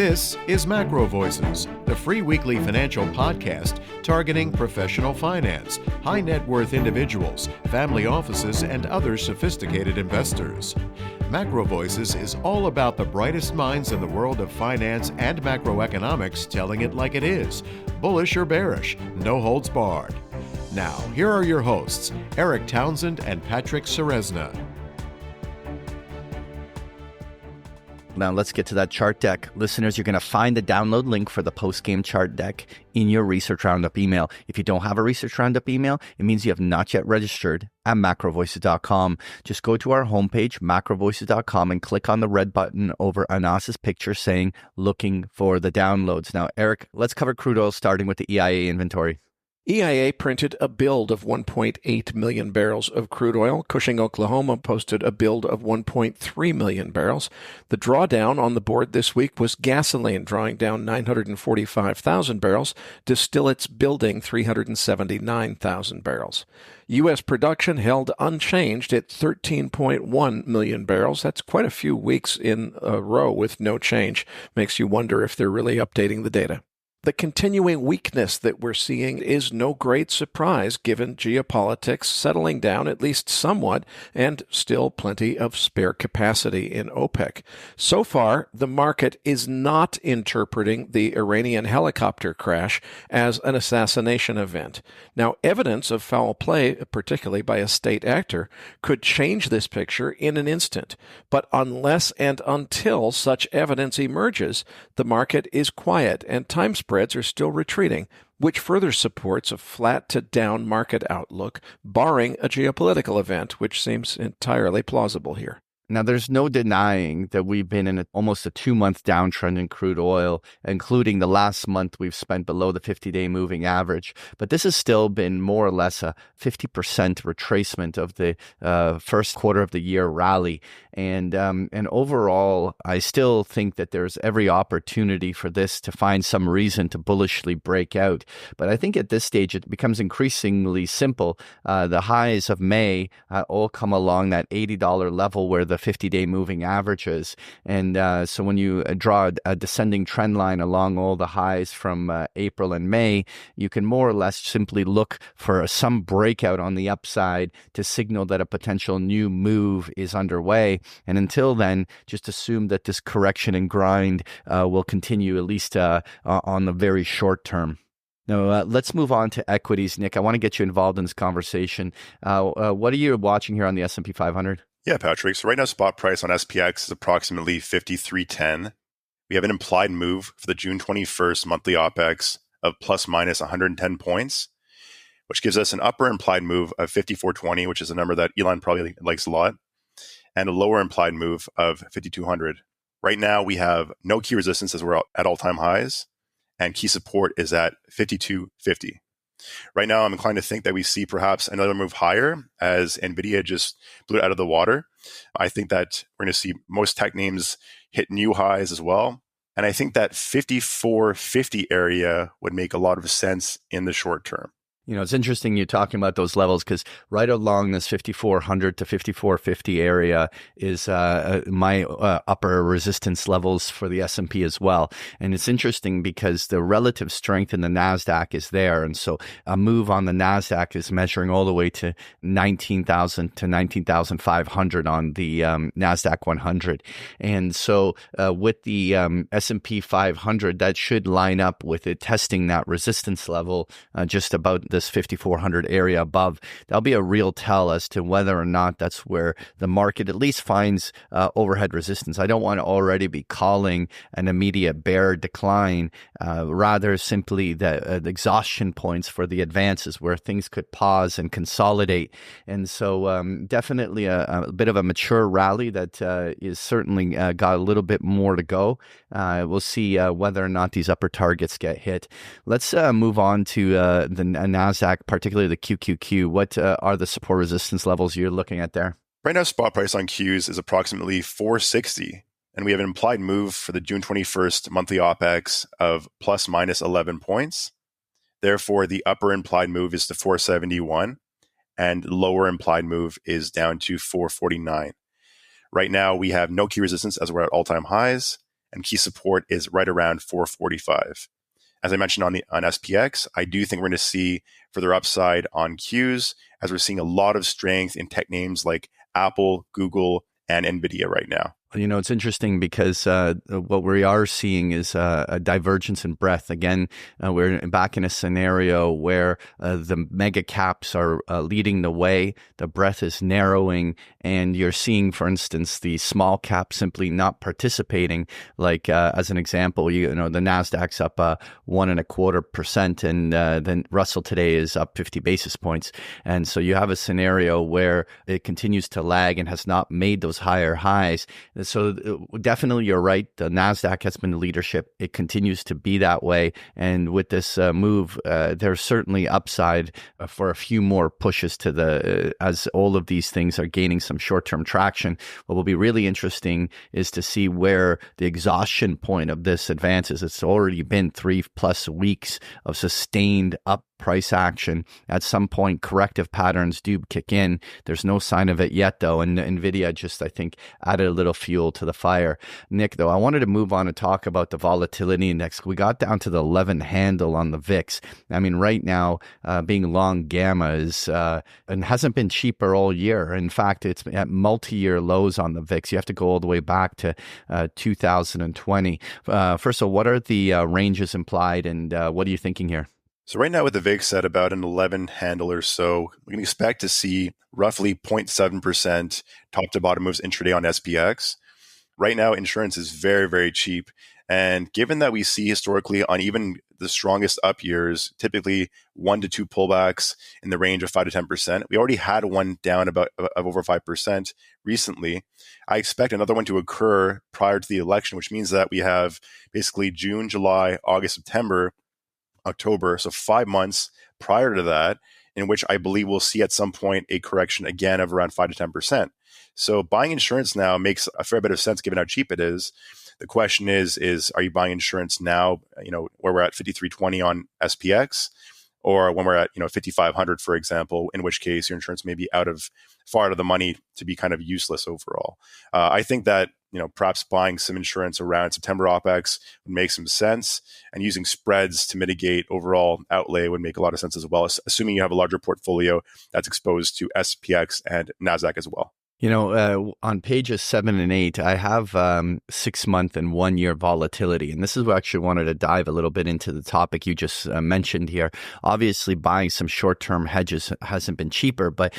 This is MacroVoices, the free weekly financial podcast targeting professional finance, high net worth individuals, family offices, and other sophisticated investors. MacroVoices is all about the brightest minds in the world of finance and macroeconomics telling it like it is, bullish or bearish, no holds barred. Now, here are your hosts, Eric Townsend and Patrick Ceresna. Now let's get to that chart deck. Listeners, you're going to find the download link for the post-game chart deck in your Research Roundup email. If you don't have a Research Roundup email, it means you have not yet registered at MacroVoices.com. Just go to our homepage, MacroVoices.com, and click on the red button over Anas's picture saying, looking for the downloads. Now, Eric, let's cover crude oil starting with the EIA inventory. EIA printed a build of 1.8 million barrels of crude oil. Cushing, Oklahoma posted a build of 1.3 million barrels. The drawdown on the board this week was gasoline, drawing down 945,000 barrels. Distillates building 379,000 barrels. U.S. production held unchanged at 13.1 million barrels. That's quite a few weeks in a row with no change. Makes you wonder if they're really updating the data. The continuing weakness that we're seeing is no great surprise given geopolitics settling down at least somewhat and still plenty of spare capacity in OPEC. So far, the market is not interpreting the Iranian helicopter crash as an assassination event. Now, evidence of foul play, particularly by a state actor, could change this picture in an instant. But unless and until such evidence emerges, the market is quiet and time spreads are still retreating, which further supports a flat to down market outlook, barring a geopolitical event, which seems entirely plausible here. Now, there's no denying that we've been in almost a 2-month downtrend in crude oil, including the last month we've spent below the 50-day moving average. But this has still been more or less a 50% retracement of the first quarter of the year rally. And overall, I still think that there's every opportunity for this to find some reason to bullishly break out. But I think at this stage, it becomes increasingly simple. The highs of May all come along that $80 level where the 50-day moving averages. And so when you draw a descending trend line along all the highs from April and May, you can more or less simply look for some breakout on the upside to signal that a potential new move is underway. And until then, just assume that this correction and grind will continue at least on the very short term. Now, let's move on to equities. Nick, I want to get you involved in this conversation. What are you watching here on the S&P 500? Yeah, Patrick. So right now, spot price on SPX is approximately 53.10. We have an implied move for the June 21st monthly OPEX of plus minus 110 points, which gives us an upper implied move of 54.20, which is a number that Elon probably likes a lot, and a lower implied move of 5,200. Right now, we have no key resistance as we're at all-time highs, and key support is at 52.50. Right now, I'm inclined to think that we see perhaps another move higher as NVIDIA just blew it out of the water. I think that we're going to see most tech names hit new highs as well. And I think that 54.50 area would make a lot of sense in the short term. You know, it's interesting you're talking about those levels because right along this 5,400 to 5,450 area is my upper resistance levels for the S&P as well. And it's interesting because the relative strength in the Nasdaq is there. And so a move on the Nasdaq is measuring all the way to 19,000 to 19,500 on the Nasdaq 100. And so with the S&P 500, that should line up with it testing that resistance level just about this 5,400 area above. That'll be a real tell as to whether or not that's where the market at least finds overhead resistance. I don't want to already be calling an immediate bear decline, rather simply the exhaustion points for the advances where things could pause and consolidate. And so definitely a bit of a mature rally that is certainly got a little bit more to go. We'll see whether or not these upper targets get hit. Let's move on to the Nasdaq, particularly the QQQ. What are the support resistance levels you're looking at there? Right now, spot price on Qs is approximately 460, and we have an implied move for the June 21st monthly OPEX of plus minus 11 points. Therefore, the upper implied move is to 471, and lower implied move is down to 449. Right now, we have no key resistance as we're at all-time highs, and key support is right around 445. As I mentioned on SPX, I do think we're going to see further upside on Qs as we're seeing a lot of strength in tech names like Apple, Google, and NVIDIA right now. You know, it's interesting because what we are seeing is a divergence in breadth. Again, we're back in a scenario where the mega caps are leading the way, the breadth is narrowing, and you're seeing, for instance, the small cap simply not participating. Like, as an example, you know, the Nasdaq's up 1.25%, and then Russell today is up 50 basis points. And so you have a scenario where it continues to lag and has not made those higher highs. So definitely you're right. The NASDAQ has been the leadership. It continues to be that way. And with this move, there's certainly upside for a few more pushes to the, as all of these things are gaining some short-term traction. What will be really interesting is to see where the exhaustion point of this advance is. It's already been 3+ weeks of sustained up price action. At some point, corrective patterns do kick in. There's no sign of it yet, though, and NVIDIA just, I think, added a little fuel to the fire. Nick, though, I wanted to move on and talk about the volatility index. We got down to the 11 handle on the VIX. I mean, right now, being long gamma is and hasn't been cheaper all year. In fact, it's at multi-year lows on the VIX. You have to go all the way back to 2020. First of all, what are the ranges implied, and what are you thinking here? So right now with the VIX at about an 11 handle or so, we can expect to see roughly 0.7% top to bottom moves intraday on SPX. Right now, insurance is very, very cheap. And given that we see historically on even the strongest up years, typically 1 to 2 pullbacks in the range of 5 to 10%, we already had one down of over 5% recently. I expect another one to occur prior to the election, which means that we have basically June, July, August, September, October, so 5 months prior to that, in which I believe we'll see at some point a correction again of around 5 to 10%. So buying insurance now makes a fair bit of sense given how cheap it is. The question is are you buying insurance now, you know, where we're at 53.20 on SPX, or when we're at, you know, 5,500, for example, in which case your insurance may be far out of the money to be kind of useless overall. I think that, you know, perhaps buying some insurance around September OPEX would make some sense, and using spreads to mitigate overall outlay would make a lot of sense as well, assuming you have a larger portfolio that's exposed to SPX and NASDAQ as well. You know, on pages 7 and 8, I have 6-month and 1-year volatility. And this is what I actually wanted to dive a little bit into the topic you just mentioned here. Obviously, buying some short-term hedges hasn't been cheaper, but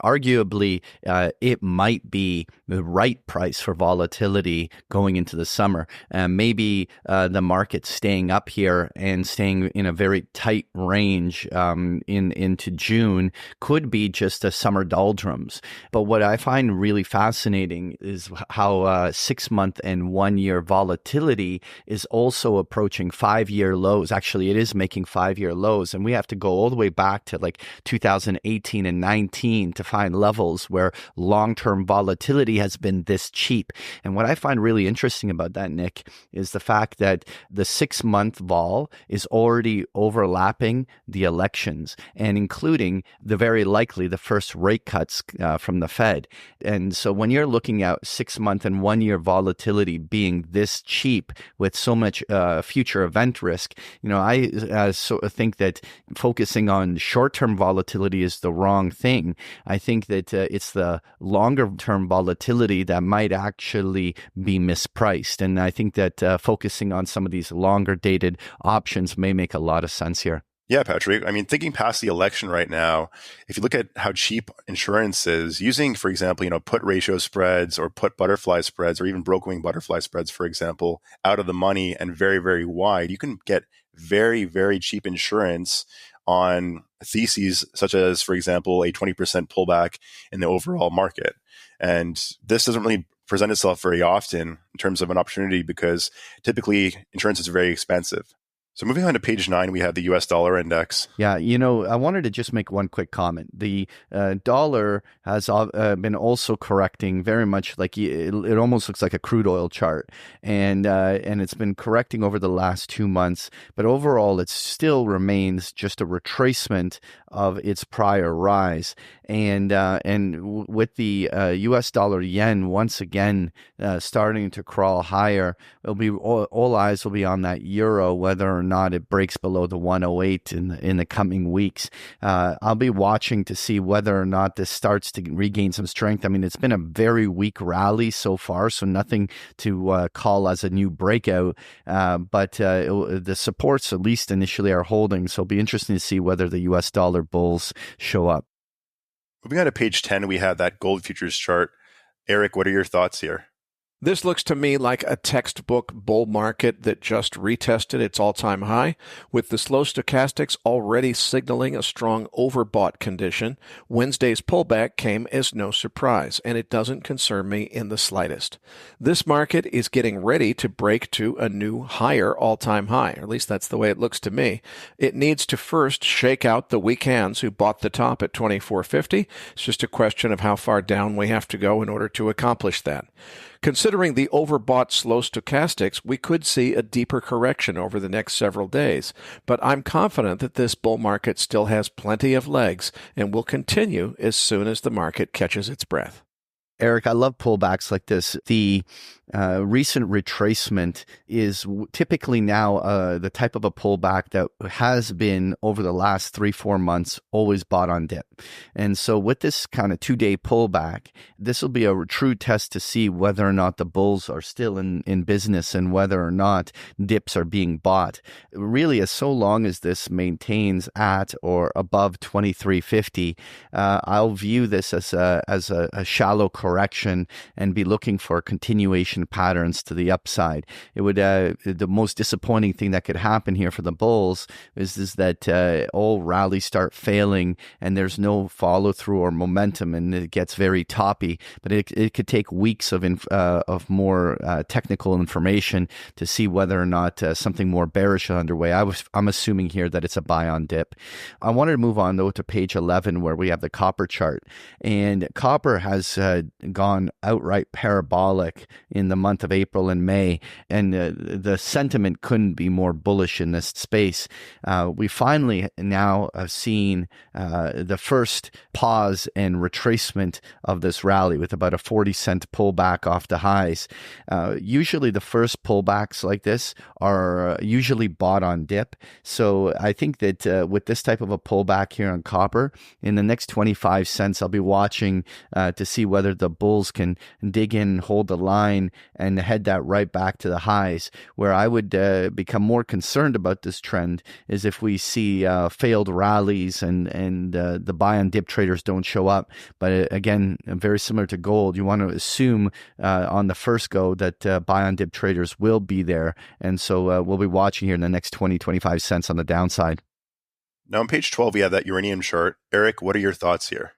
arguably it might be the right price for volatility going into the summer. Maybe the market staying up here and staying in a very tight range into June could be just a summer doldrums. But what I find really fascinating is how 6-month and 1-year volatility is also approaching 5-year lows. Actually, it is making 5-year lows, and we have to go all the way back to like 2018 and 19 to find levels where long-term volatility has been this cheap. And what I find really interesting about that, Nick, is the fact that the 6-month vol is already overlapping the elections, and including the very likely the first rate cuts from the Fed. And so when you're looking at 6-month and 1-year volatility being this cheap with so much future event risk, you know, I think that focusing on short-term volatility is the wrong thing. I think that it's the longer-term volatility that might actually be mispriced. And I think that focusing on some of these longer-dated options may make a lot of sense here. Yeah, Patrick. I mean, thinking past the election right now, if you look at how cheap insurance is, using, for example, you know, put ratio spreads or put butterfly spreads or even broken butterfly spreads, for example, out of the money and very, very wide, you can get very, very cheap insurance on theses such as, for example, a 20% pullback in the overall market. And this doesn't really present itself very often in terms of an opportunity because typically insurance is very expensive. So moving on to page 9, we have the US dollar index. Yeah, I wanted to just make one quick comment. The dollar has been also correcting very much like it almost looks like a crude oil chart, and it's been correcting over the last 2 months. But overall, it still remains just a retracement of its prior rise. And with the U.S. dollar yen once again starting to crawl higher, it'll be all eyes will be on that euro, whether or not it breaks below the 108 in the coming weeks. I'll be watching to see whether or not this starts to regain some strength. I mean, it's been a very weak rally so far, so nothing to call as a new breakout. But the supports, at least initially, are holding. So it'll be interesting to see whether the U.S. dollar bulls show up. Moving on to page 10, we have that gold futures chart. Eric, what are your thoughts here? This looks to me like a textbook bull market that just retested its all-time high, with the slow stochastics already signaling a strong overbought condition. Wednesday's pullback came as no surprise, and it doesn't concern me in the slightest. This market is getting ready to break to a new higher all-time high, or at least that's the way it looks to me. It needs to first shake out the weak hands who bought the top at 24.50. It's just a question of how far down we have to go in order to accomplish that. Considering the overbought slow stochastics, we could see a deeper correction over the next several days, but I'm confident that this bull market still has plenty of legs and will continue as soon as the market catches its breath. Eric, I love pullbacks like this. The recent retracement is typically now the type of a pullback that has been over the last 3-4 months always bought on dip. And so with this kind of 2-day pullback, this will be a true test to see whether or not the bulls are still in business and whether or not dips are being bought. Really, as so long as this maintains at or above 23.50, I'll view this as a shallow correction and be looking for continuation patterns to the upside. It would the most disappointing thing that could happen here for the bulls is that all rallies start failing and there's no follow through or momentum, and it gets very toppy. But it could take weeks of more technical information to see whether or not something more bearish is underway. I'm assuming here that it's a buy on dip. I wanted to move on though to page 11 where we have the copper chart, and copper has gone outright parabolic in the month of April and May, and the sentiment couldn't be more bullish in this space. We finally now have seen the first pause and retracement of this rally with about a 40-cent pullback off the highs. Usually the first pullbacks like this are usually bought on dip. So I think that with this type of a pullback here on copper, in the next 25 cents, I'll be watching to see whether the bulls can dig in, hold the line, and head that right back to the highs. Where I would become more concerned about this trend is if we see failed rallies and the buy on dip traders don't show up. But again, very similar to gold, you want to assume on the first go that buy on dip traders will be there. And so we'll be watching here in the next 20-25 cents on the downside. Now on page 12, we have that uranium chart. Eric, what are your thoughts here?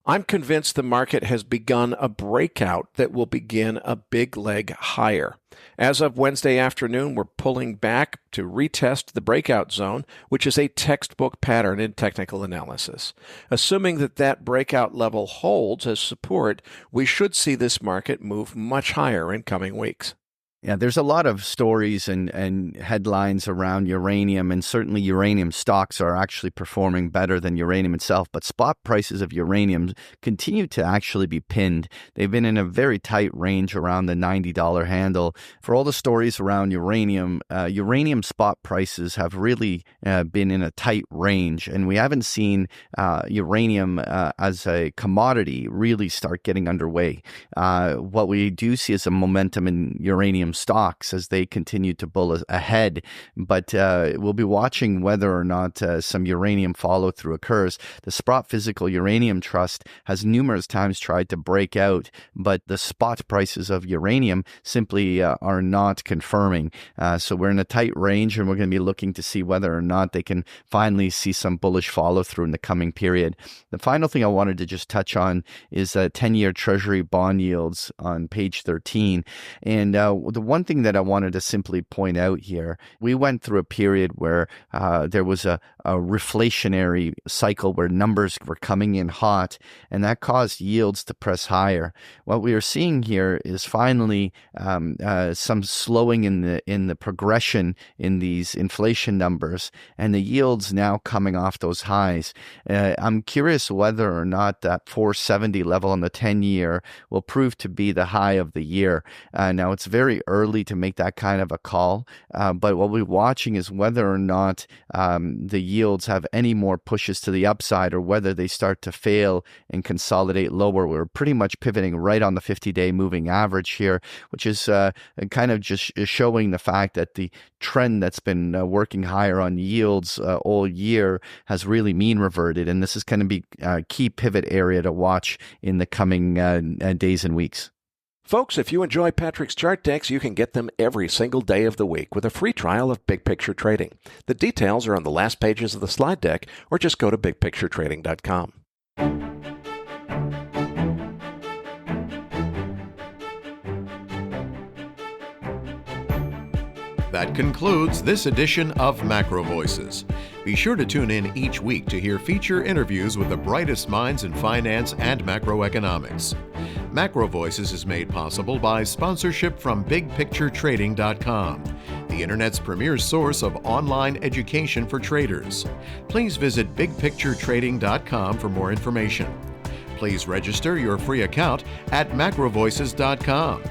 I'm convinced the market has begun a breakout that will begin a big leg higher. As of Wednesday afternoon, we're pulling back to retest the breakout zone, which is a textbook pattern in technical analysis. Assuming that breakout level holds as support, we should see this market move much higher in coming weeks. Yeah, there's a lot of stories and headlines around uranium, and certainly uranium stocks are actually performing better than uranium itself. But spot prices of uranium continue to actually be pinned. They've been in a very tight range around the $90 handle. For all the stories around uranium, uranium spot prices have really been in a tight range, and we haven't seen uranium as a commodity really start getting underway. What we do see is a momentum in uranium stocks as they continue to bull ahead, but we'll be watching whether or not some uranium follow through occurs. The Sprott Physical Uranium Trust has numerous times tried to break out, but the spot prices of uranium simply are not confirming. So we're in a tight range, and we're going to be looking to see whether or not they can finally see some bullish follow through in the coming period. The final thing I wanted to just touch on is 10-year Treasury bond yields on page 13. And the the one thing that I wanted to simply point out here, we went through a period where there was a reflationary cycle where numbers were coming in hot, and that caused yields to press higher. What we are seeing here is finally some slowing in the progression in these inflation numbers, and the yields now coming off those highs. I'm curious whether or not that 470 level on the 10-year will prove to be the high of the year. Now, it's very early to make that kind of a call, but what we're watching is whether or not the yields have any more pushes to the upside or whether they start to fail and consolidate lower. We're pretty much pivoting right on the 50-day moving average here, which is kind of just showing the fact that the trend that's been working higher on yields all year has really mean reverted, and this is going to be a key pivot area to watch in the coming days and weeks. Folks, if you enjoy Patrick's chart decks, you can get them every single day of the week with a free trial of Big Picture Trading. The details are on the last pages of the slide deck, or just go to bigpicturetrading.com. That concludes this edition of MacroVoices. Be sure to tune in each week to hear feature interviews with the brightest minds in finance and macroeconomics. MacroVoices is made possible by sponsorship from BigPictureTrading.com, the Internet's premier source of online education for traders. Please visit BigPictureTrading.com for more information. Please register your free account at MacroVoices.com.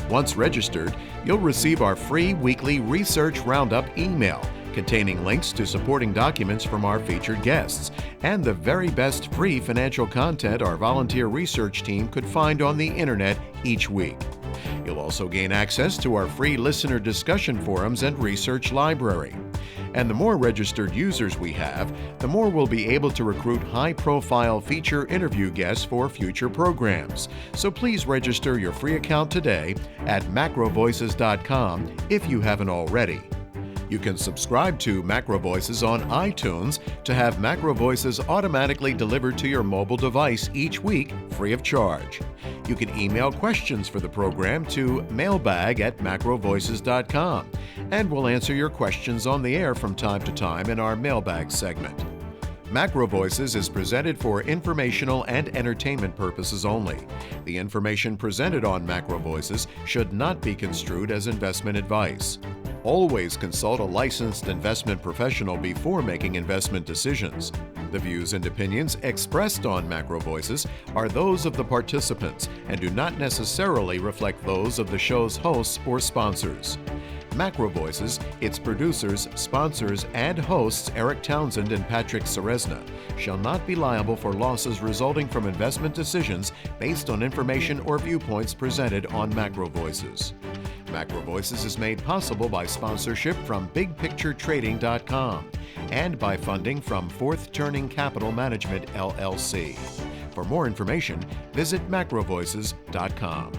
Once registered, you'll receive our free weekly Research Roundup email containing links to supporting documents from our featured guests and the very best free financial content our volunteer research team could find on the internet each week. You'll also gain access to our free listener discussion forums and research library. And the more registered users we have, the more we'll be able to recruit high-profile feature interview guests for future programs. So please register your free account today at macrovoices.com if you haven't already. You can subscribe to MacroVoices on iTunes to have MacroVoices automatically delivered to your mobile device each week free of charge. You can email questions for the program to mailbag@macrovoices.com, and we'll answer your questions on the air from time to time in our mailbag segment. MacroVoices is presented for informational and entertainment purposes only. The information presented on MacroVoices should not be construed as investment advice. Always consult a licensed investment professional before making investment decisions. The views and opinions expressed on MacroVoices are those of the participants and do not necessarily reflect those of the show's hosts or sponsors. MacroVoices, its producers, sponsors, and hosts Eric Townsend and Patrick Ceresna shall not be liable for losses resulting from investment decisions based on information or viewpoints presented on MacroVoices. MacroVoices is made possible by sponsorship from BigPictureTrading.com and by funding from Fourth Turning Capital Management, LLC. For more information, visit MacroVoices.com.